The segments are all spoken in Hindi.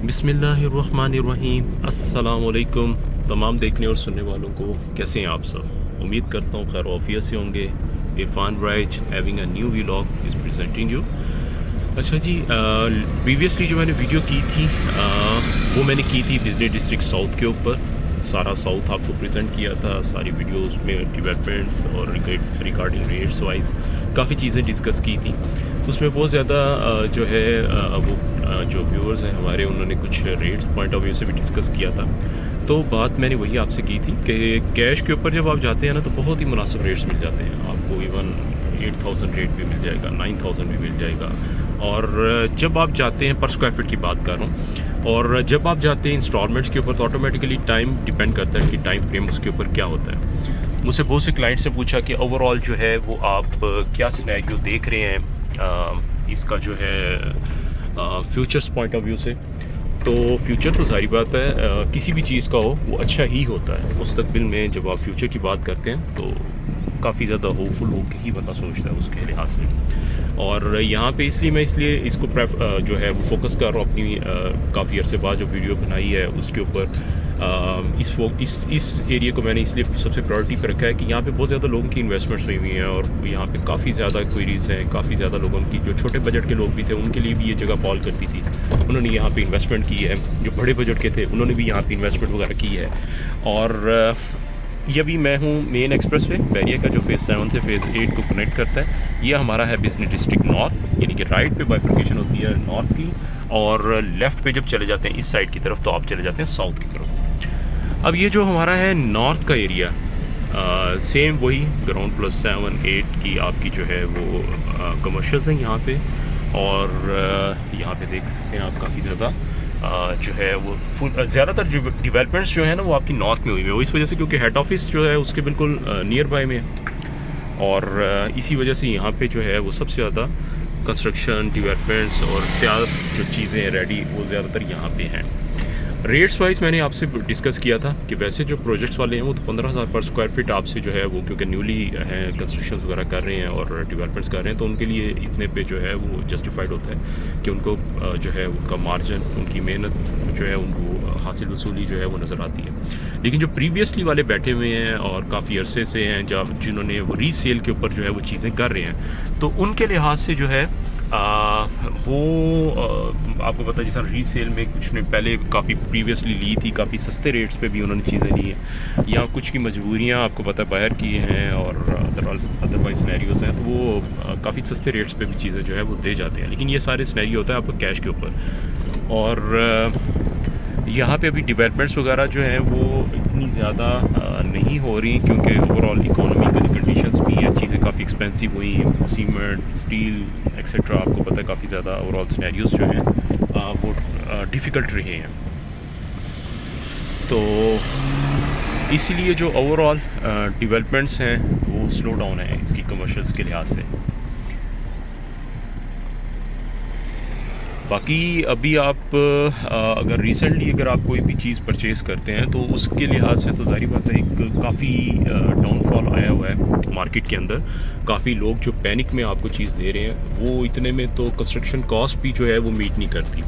बिस्मिल्लाहिर्रहमानिर्रहीम। अस्सलाम वालेकुम तमाम देखने और सुनने वालों को। कैसे हैं आप सब? उम्मीद करता हूँ खैर आफियत से होंगे। Irfan rise having a new vlog is presenting you. अच्छा जी, प्रीवियसली जो मैंने वीडियो की थी वो मैंने की थी बिजली डिस्ट्रिक्ट साउथ के ऊपर। सारा साउथ आपको प्रेजेंट किया था, सारी वीडियोस में डेवलपमेंट्स और रिगार्डिंग रेट्स वाइज काफ़ी चीज़ें डिस्कस की थी। उसमें बहुत ज़्यादा जो है वो जो व्यूअर्स हैं हमारे, उन्होंने कुछ रेट्स पॉइंट ऑफ व्यू से भी डिस्कस किया था। तो बात मैंने वही आपसे की थी कि कैश के ऊपर जब आप जाते हैं ना तो बहुत ही मुनासिब रेट्स मिल जाते हैं आपको। इवन 8000 रेट भी मिल जाएगा, 9000 भी मिल जाएगा। और जब आप जाते हैं पर स्क्वायर फीट की बात कर रहा हूँ, और जब आप जाते हैं इंस्टॉलमेंट्स के ऊपर तो ऑटोमेटिकली टाइम डिपेंड करता है कि टाइम फ्रेम उसके ऊपर क्या होता है। मुझसे बहुत से क्लाइंट से पूछा कि ओवरऑल जो है वो आप क्या सिनेरियो देख रहे हैं इसका जो है फ्यूचर्स पॉइंट ऑफ व्यू से। तो फ्यूचर तो सारी बात है, किसी भी चीज़ का हो वो अच्छा ही होता है। मुस्तकबिल में जब आप फ्यूचर की बात करते हैं तो काफ़ी ज़्यादा होपफुल होकर ही बंदा सोचता है उसके लिहाज से। और यहाँ पे इसलिए इसको जो है वो फोकस कर रहा हूँ अपनी काफ़ी अरसे बाद जो वीडियो बनाई है उसके ऊपर। इस एरिया को मैंने इसलिए सबसे प्रायोरिटी पे रखा है कि यहाँ पे बहुत ज़्यादा लोगों की इन्वेस्टमेंट्स हुई हुई हैं और यहाँ पे काफ़ी ज़्यादा क्वेरीज़ हैं। काफ़ी ज़्यादा लोगों की, जो छोटे बजट के लोग भी थे उनके लिए भी ये जगह फॉल करती थी, उन्होंने यहाँ पे इन्वेस्टमेंट की है। जो बड़े बजट के थे उन्होंने भी यहाँ पे इन्वेस्टमेंट वगैरह की है। और ये अभी मैं हूँ मेन एक्सप्रेस वे बैरिया का, जो फेज़ 7 से फेज़ 8 को कनेक्ट करता है। ये हमारा है बिजनेस डिस्ट्रिक्ट नॉर्थ, यानी कि राइट पे बाइफर्केशन होती है नॉर्थ की, और लेफ़्ट पे जब चले जाते हैं इस साइड की तरफ तो आप चले जाते हैं साउथ की तरफ। अब ये जो हमारा है नॉर्थ का एरिया, सेम वही ग्राउंड प्लस 7 8 की आपकी जो है वो कमर्शियल्स हैं यहाँ पे। और यहाँ पे देख सकते हैं आप काफ़ी ज़्यादा जो है वो फुल ज़्यादातर जो डेवलपमेंट्स जो है ना वो आपकी नॉर्थ में हुई है, वो इस वजह से क्योंकि हेड ऑफिस जो है उसके बिल्कुल नियर बाय में है। और इसी वजह से यहाँ पे जो है वो सबसे ज़्यादा कंस्ट्रक्शन डेवलपमेंट्स और तैयार जो चीज़ें रेडी वो ज़्यादातर यहाँ पे हैं। रेट्स वाइज मैंने आपसे डिस्कस किया था कि वैसे जो प्रोजेक्ट्स वाले हैं वो तो 15,000 पर स्क्वायर फीट आपसे जो है वो, क्योंकि न्यूली हैं कंस्ट्रक्शन वगैरह कर रहे हैं और डेवलपमेंट्स कर रहे हैं, तो उनके लिए इतने पे जो है वो जस्टिफाइड होता है कि उनको जो है उनका मार्जिन, उनकी मेहनत जो है उनको हासिल वसूली जो है वो नज़र आती है। लेकिन जो प्रीवियसली वाले बैठे हुए हैं और काफ़ी अरसे से हैं जब जिन्होंने वो रीसेल के ऊपर जो है वो चीज़ें कर रहे हैं, तो उनके लिहाज से जो है वो आपको पता है जैसा रीसेल में कुछ ने पहले काफ़ी प्रीवियसली ली थी, काफ़ी सस्ते रेट्स पे भी उन्होंने चीज़ें ली हैं, या कुछ की मजबूरियाँ आपको पता है बाहर की हैं और अदरवाइज सिनेरियोज़ हैं, तो वो काफ़ी सस्ते रेट्स पे भी चीज़ें जो है वो दे जाते हैं। लेकिन ये सारे सिनेरियो होता है आपको कैश के ऊपर। और यहाँ पे अभी डेवलपमेंट्स वगैरह जो हैं वो इतनी ज़्यादा नहीं हो रही, क्योंकि ओवरऑल इकोनॉमिकल कंडीशंस भी हैं, चीज़ें काफ़ी एक्सपेंसिव हुई हैं, सीमेंट स्टील एक्सेट्रा, आपको पता है काफ़ी ज़्यादा ओवरऑल सिनेरियोज़ जो हैं वो डिफ़िकल्ट रहे हैं। तो इसलिए जो ओवरऑल डेवलपमेंट्स हैं वो स्लो डाउन है इसकी कमर्शियल्स के लिहाज से। बाकी अभी आप अगर रिसेंटली अगर आप कोई भी चीज़ परचेज़ करते हैं तो उसके लिहाज से तो ज़ाहिर बात है एक काफ़ी डाउनफॉल आया हुआ है मार्केट के अंदर। काफ़ी लोग जो पैनिक में आपको चीज़ दे रहे हैं वो इतने में तो कंस्ट्रक्शन कॉस्ट भी जो है वो मीट नहीं करती।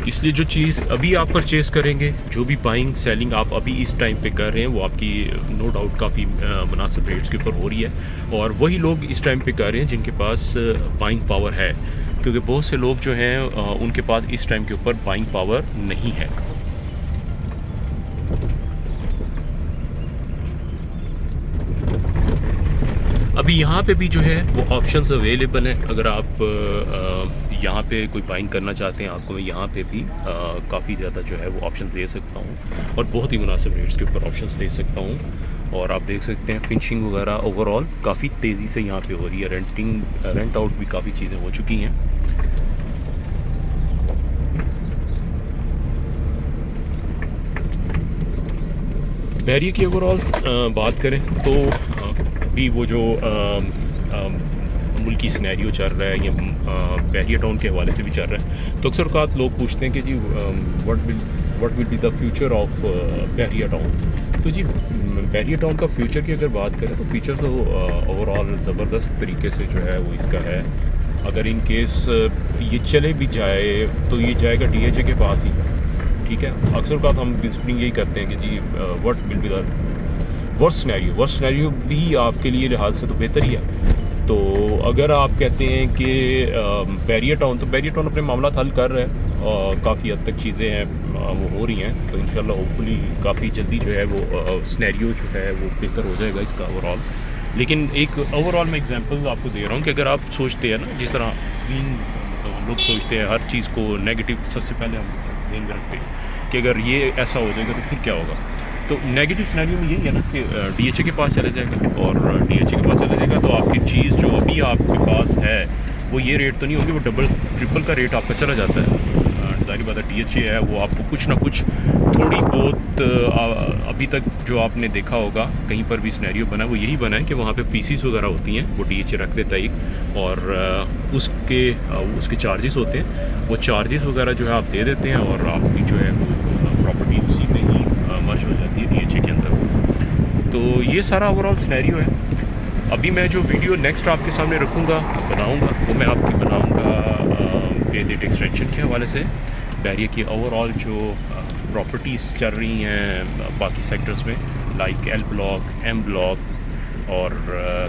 इसलिए जो चीज़ अभी आप परचेज़ करेंगे, जो भी बाइंग सेलिंग आप अभी इस टाइम पे कर रहे हैं वो आपकी नो डाउट काफ़ी मुनासिब रेट्स के ऊपर हो रही है। और वही लोग इस टाइम पे कर रहे हैं जिनके पास बाइंग पावर है, क्योंकि बहुत से लोग जो हैं उनके पास इस टाइम के ऊपर बाइंग पावर नहीं है। अभी यहाँ पे भी जो है वो ऑप्शंस अवेलेबल हैं। अगर आप यहाँ पे कोई बाइंग करना चाहते हैं, आपको मैं यहाँ पे भी काफ़ी ज़्यादा जो है वो ऑप्शंस दे सकता हूँ और बहुत ही मुनासिब रेट्स के ऊपर ऑप्शंस दे सकता हूँ। और आप देख सकते हैं फिनिशिंग वगैरह ओवरऑल काफ़ी तेज़ी से यहाँ पे हो रही है। रेंट आउट भी काफ़ी चीज़ें हो चुकी हैं। बैरिया की ओवरऑल बात करें तो भी वो जो मुल्की सिनेरियो चल रहा है या बैरिया टाउन के हवाले से भी चल रहा है, तो अक्सर औक़ात लोग पूछते हैं कि जी what will be the future of barrier town. तो जी बैरियर टाउन का फ्यूचर की अगर बात करें तो फ्यूचर तो ओवरऑल ज़बरदस्त तरीके से जो है वो इसका है। अगर इन केस ये चले भी जाए तो ये जाएगा DHA के पास ही, ठीक है। अक्सर बात हम विजिटिंग यही करते हैं कि जी what will be the worst scenario भी आपके लिए लिहाज से तो बेहतर ही है। तो अगर आप कहते हैं कि बैरियर टाउन अपने मामला हल कर रहा है और काफ़ी हद तक चीज़ें हैं वो हो रही हैं, तो इंशाल्लाह होपफुली काफ़ी जल्दी जो है वो सिनेरियो जो है वो बेहतर हो जाएगा इसका ओवरऑल। लेकिन एक ओवरऑल मैं एग्जांपल आपको दे रहा हूँ कि अगर आप सोचते हैं ना, जिस तरह हम लोग सोचते हैं हर चीज़ को नेगेटिव सबसे पहले हम ज़हन में रखते हैं कि अगर ये ऐसा हो जाएगा तो फिर क्या होगा। तो नेगेटिव सिनेरियो में यही है ना कि DHA के पास चले जाएगा, और DHA के पास चले जाएगा तो आपकी चीज़ जो अभी आपके पास है वो ये रेट तो नहीं होगी, वो डबल ट्रिपल का रेट आपका चला जाता है। जाहिर बात है DHA है वो आपको कुछ ना कुछ थोड़ी बहुत अभी तक जो आपने देखा होगा कहीं पर भी सिनेरियो बना है वो यही बना है कि वहाँ पे फीसिस वगैरह होती हैं, वो DHA रख देता है एक, और उसके चार्जेस होते हैं, वो चार्जेस वगैरह जो है आप दे देते हैं और आपकी जो है वो प्रॉपर्टी उसी में ही मर्ज हो जाती है DHA के अंदर। तो ये सारा ओवरऑल सिनेरियो है। अभी मैं जो वीडियो नेक्स्ट आपके सामने रखूँगा बनाऊँगा वो मैं आपकी बनाऊँगा फेज 8 एक्सटेंशन के हवाले से, बैरियर की ओवरऑल जो प्रॉपर्टीज़ चल रही हैं बाकी सेक्टर्स में like L block, M block और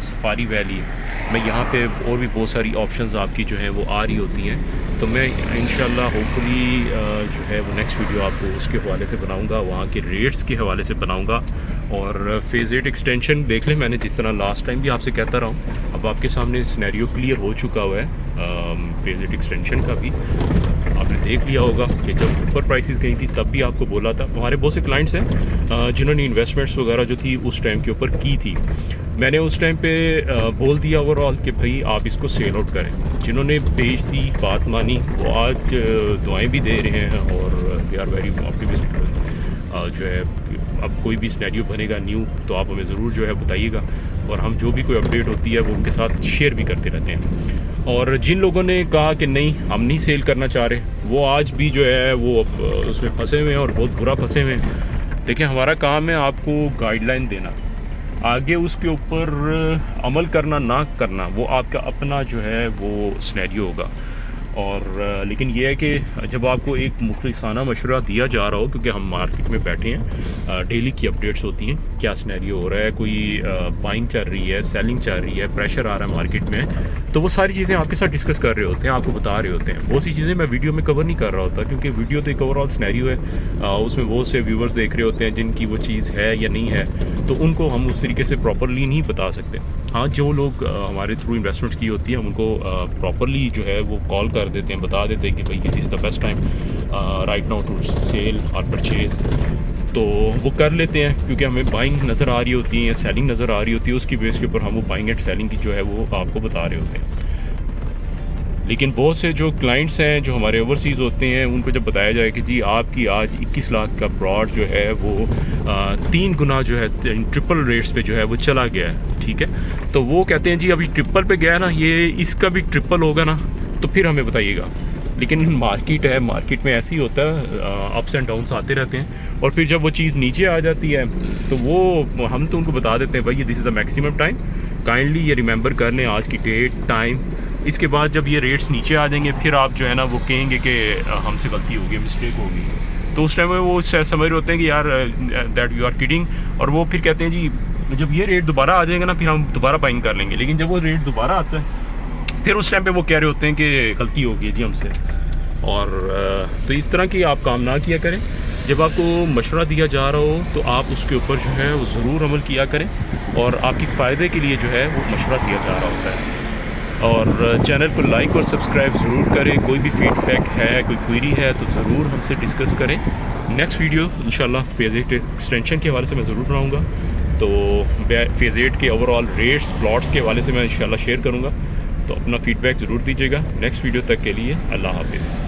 सफारी वैली में, यहाँ पे और भी बहुत सारी ऑप्शंस आपकी जो है वो आ रही होती हैं। तो मैं इंशाल्लाह होपफुली जो है वो नेक्स्ट वीडियो आपको उसके हवाले से बनाऊंगा, वहाँ के रेट्स के हवाले से बनाऊंगा। और फेज़ 8 एक्सटेंशन देख लें, मैंने जिस तरह लास्ट टाइम भी आपसे कहता रहा हूँ, अब आपके सामने सिनेरियो क्लियर हो चुका हुआ है फेज़ 8 एक्सटेंशन का भी। आपने देख लिया होगा कि जब ऊपर प्राइसेस गई थी तब भी आपको बोला था। हमारे बहुत से क्लाइंट्स हैं जिन्होंने इन्वेस्टमेंट्स वगैरह जो थी उस टाइम के ऊपर की थी, मैंने उस टाइम पे बोल दिया ओवरऑल कि भाई आप इसको सेल आउट करें। जिन्होंने बेच दी, बात मानी, वो आज दुआएं भी दे रहे हैं और वी आर वेरी ऑप्टिमिस्टिक जो है। अब कोई भी सिनेरियो बनेगा न्यू तो आप हमें ज़रूर जो है बताइएगा, और हम जो भी कोई अपडेट होती है वो उनके साथ शेयर भी करते रहते हैं। और जिन लोगों ने कहा कि नहीं हम नहीं सेल करना चाह रहे, वो आज भी जो है वो उसमें फंसे हुए हैं और बहुत बुरा फंसे हुए हैं। देखिए हमारा काम है आपको गाइडलाइन देना, आगे उसके ऊपर अमल करना ना करना वो आपका अपना जो है वो सिनेरियो होगा। और लेकिन ये है कि जब आपको एक मुखलिसाना मशवरा दिया जा रहा हो, क्योंकि हम मार्केट में बैठे हैं, डेली की अपडेट्स होती हैं, क्या सिनेरियो हो रहा है, कोई बाइंग चल रही है, सेलिंग चल रही है, प्रेशर आ रहा है मार्केट में, तो वो सारी चीज़ें आपके साथ डिस्कस कर रहे होते हैं, आपको बता रहे होते हैं। बहुत सी चीज़ें मैं वीडियो में कवर नहीं कर रहा होता, क्योंकि वीडियो तो एक ओवरऑल सिनेरियो है, उसमें बहुत से व्यूवर्स देख रहे होते हैं जिनकी वो चीज़ है या नहीं है, तो उनको हम उस तरीके से प्रॉपरली नहीं बता सकते। हाँ, जो लोग हमारे थ्रू इन्वेस्टमेंट की होती है हम उनको प्रॉपरली जो है वो कॉल कर देते हैं, बता देते हैं कि भाई this is the best time right now to sell और परचेज़, तो वो कर लेते हैं, क्योंकि हमें बाइंग नज़र आ रही होती है, सेलिंग नज़र आ रही होती है, उसकी बेस के ऊपर हम वो बाइंग एंड सेलिंग की जो है वो आपको बता रहे होते हैं। लेकिन बहुत से जो क्लाइंट्स हैं जो हमारे ओवरसीज़ होते हैं, उनको जब बताया जाए कि जी आपकी आज 21 लाख का प्लॉट जो है वो 3 गुना जो है ट्रिपल रेट्स पे जो है वो चला गया है, ठीक है, तो वो कहते हैं जी अभी ट्रिपल पे गया ना, ये इसका भी ट्रिपल होगा ना, तो फिर हमें बताइएगा। लेकिन मार्केट है, मार्केट में ऐसे ही होता है, अप्स एंड डाउन्स आते रहते हैं, और फिर जब वो चीज़ नीचे आ जाती है तो वो हम तो उनको बता देते हैं भाई ये this is the maximum time, kindly ये रिमेंबर कर लें आज की डेट टाइम। इसके बाद जब ये रेट्स नीचे आ जाएंगे फिर आप जो है ना वो कहेंगे कि हमसे गलती हो गई, मिस्टेक हो गई, तो उस टाइम में वो समझ रहे होते हैं कि यार दैट यू आर किडिंग, और वो फिर कहते हैं जी जब ये रेट दोबारा आ जाएगा ना फिर हम दोबारा बाइंग कर लेंगे। लेकिन जब वो रेट दोबारा आता है फिर उस टाइम पे वो कह रहे होते हैं कि गलती हो गई जी हमसे। और तो इस तरह की आप काम ना किया करें। जब आपको मशवरा दिया जा रहा हो तो आप उसके ऊपर जो है वो ज़रूर अमल किया करें, और आपकी फ़ायदे के लिए जो है वो मशवरा दिया जा रहा होता है। और चैनल को लाइक और सब्सक्राइब ज़रूर करें। कोई भी फीडबैक है, कोई क्वेरी है तो ज़रूर हमसे डिस्कस करें। नेक्स्ट वीडियो इंशाल्लाह फेज़ 8 एक्सटेंशन के हवाले से मैं ज़रूर बनाऊँगा, तो फेज़ 8 के ओवरऑल रेट्स प्लॉट्स के हवाले से मैं इंशाल्लाह शेयर करूँगा। तो अपना फ़ीडबैक ज़रूर दीजिएगा। नेक्स्ट वीडियो तक के लिए अल्लाह हाफिज़।